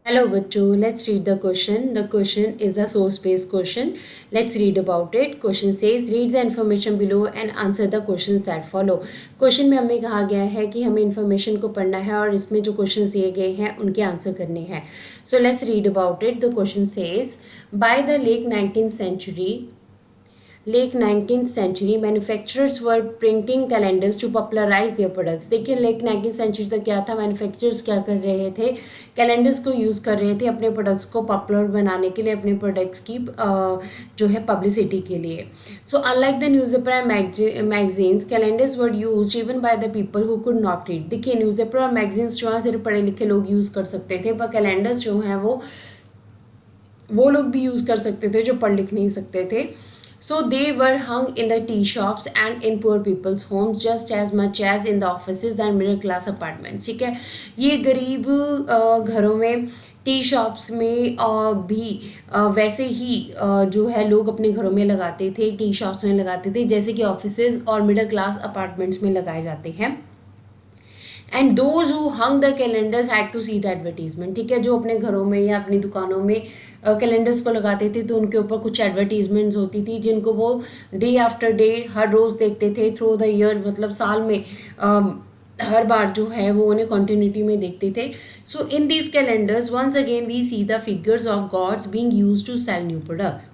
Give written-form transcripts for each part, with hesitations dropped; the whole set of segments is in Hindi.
Hello बच्चों, let's read the question. The question is a source-based question. Let's read about it. Question says, read the information below and answer the questions that follow. Question में हमें कहा गया है कि हमें information को पढ़ना है और इसमें जो questions दिए गए हैं उनके आंसर करने हैं. So let's read about it. The question says, by the late 19th century, manufacturers were printing calendars to popularize their products. देखिए लेट 19th सेंचुरी तक क्या था, मैन्युफैक्चरर्स क्या कर रहे थे, कैलेंडर्स को यूज़ कर रहे थे अपने प्रोडक्ट्स को पॉपुलर बनाने के लिए, अपने प्रोडक्ट्स की जो है पब्लिसिटी के लिए. So unlike the newspaper and magazines, calendars were use even by the people who could not read. देखिए न्यूज़पेपर और मैगजीन्स जो है सिर्फ पढ़े लिखे लोग यूज़ कर सकते थे, पर कैलेंडर्स जो हैं वो लोग भी यूज़ कर सकते थे जो पढ़ लिख नहीं सकते थे. So they were hung in the tea shops and in poor people's homes just as much as in the offices and middle class apartments. ठीक है, ये गरीब घरों में टी शॉप्स में भी वैसे ही जो है लोग अपने घरों में लगाते थे, टी शॉप्स में लगाते थे जैसे कि ऑफिसेज और मिडिल क्लास अपार्टमेंट्स में लगाए जाते हैं. And those who hung the calendars had to see the advertisement. ठीक है, जो अपने घरों में या अपनी दुकानों में कैलेंडर्स को लगाते थे तो उनके ऊपर कुछ एडवर्टीजमेंट्स होती थी जिनको वो डे आफ्टर डे हर रोज़ देखते थे थ्रू द ईयर, मतलब साल में हर बार जो है वो उन्हें कॉन्टिन्यूटी में देखते थे. So in these calendars once again we see the figures of gods being used to sell new products.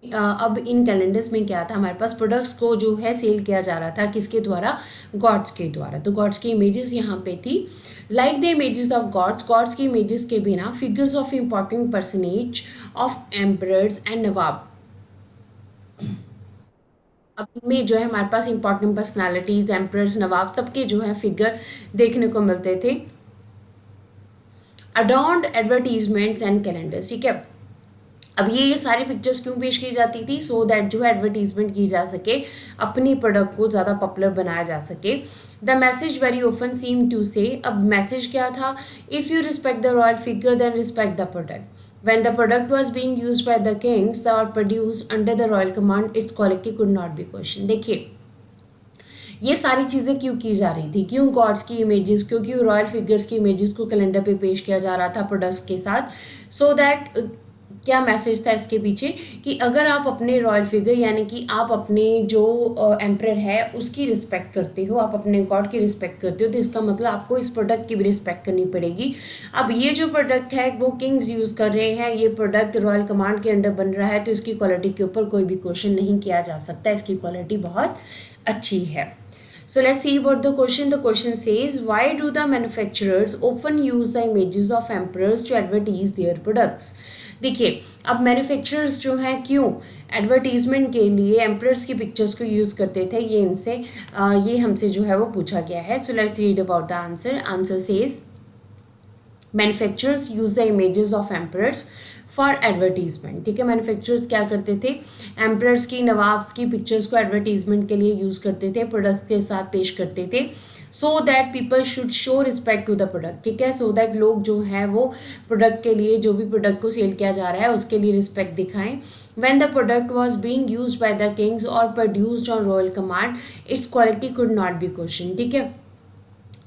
अब इन कैलेंडर्स में क्या था, हमारे पास प्रोडक्ट्स को जो है सेल किया जा रहा था किसके द्वारा, गॉड्स के द्वारा. तो गॉड्स की इमेजेस यहाँ पे थी. Like the images of gods की इमेजेस के बिना figures of important personage of emperors and nawab. अब में जो है हमारे पास इंपॉर्टेंट पर्सनालिटीज, एम्परर्स, नवाब सबके जो है फिगर देखने को मिलते थे. Adorned advertisements and calendars. ठीक है, अब ये सारी पिक्चर्स क्यों पेश की जाती थी, सो दैट जो है एडवर्टीजमेंट की जा सके, अपनी प्रोडक्ट को ज़्यादा पॉपुलर बनाया जा सके. The message very often seem to say, अब मैसेज क्या था, if you respect the royal figure then respect the product. When the product was being used by the kings or produced under the royal command, its quality could not be questioned. देखिए ये सारी चीज़ें क्यों की जा रही थी, क्यों गॉड्स की इमेजेस, क्योंकि रॉयल फिगर्स की इमेजेस को कैलेंडर पे पेश किया जा रहा था प्रोडक्ट्स के साथ. सो दैट क्या मैसेज था इसके पीछे कि अगर आप अपने रॉयल फिगर यानी कि आप अपने जो एम्परर है उसकी रिस्पेक्ट करते हो, आप अपने गॉड की रिस्पेक्ट करते हो, तो इसका मतलब आपको इस प्रोडक्ट की भी रिस्पेक्ट करनी पड़ेगी. अब ये जो प्रोडक्ट है वो किंग्स यूज़ कर रहे हैं, ये प्रोडक्ट रॉयल कमांड के अंडर बन रहा है, तो इसकी क्वालिटी के ऊपर कोई भी क्वेश्चन नहीं किया जा सकता, इसकी क्वालिटी बहुत अच्छी है. So let's see about the question. The question says, why do the manufacturers often use the images of emperors to advertise their products? देखिए अब मैन्युफैक्चरर्स जो हैं क्यों एडवर्टीजमेंट के लिए एम्परर्स की पिक्चर्स को यूज़ करते थे, ये हमसे जो है वो पूछा गया है. So let's read about the answer. Answer says manufacturers use the images of emperors for advertisement. ठीक है, मैन्युफैक्चरर्स क्या करते थे, एम्परर्स की, नवाब्स की पिक्चर्स को एडवर्टीजमेंट के लिए यूज़ करते थे, प्रोडक्ट्स के साथ पेश करते थे. So that people should show respect to the product. ठीक है, सो दैट लोग जो हैं वो प्रोडक्ट के लिए, जो भी प्रोडक्ट को सेल किया जा रहा है उसके लिए रिस्पेक्ट दिखाएं. When the product was being used by the kings or produced on royal command, its quality could not be questioned. ठीक है,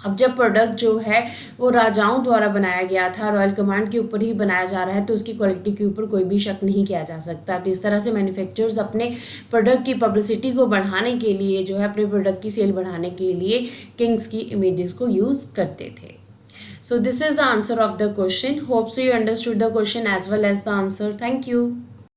अब जब प्रोडक्ट जो है वो राजाओं द्वारा बनाया गया था, रॉयल कमांड के ऊपर ही बनाया जा रहा है, तो उसकी क्वालिटी के ऊपर कोई भी शक नहीं किया जा सकता. तो इस तरह से मैन्युफैक्चरर्स अपने प्रोडक्ट की पब्लिसिटी को बढ़ाने के लिए जो है, अपने प्रोडक्ट की सेल बढ़ाने के लिए किंग्स की इमेजेस को यूज़ करते थे. So this is the answer of the question. Hope so you understood the question as well as the answer. Thank you.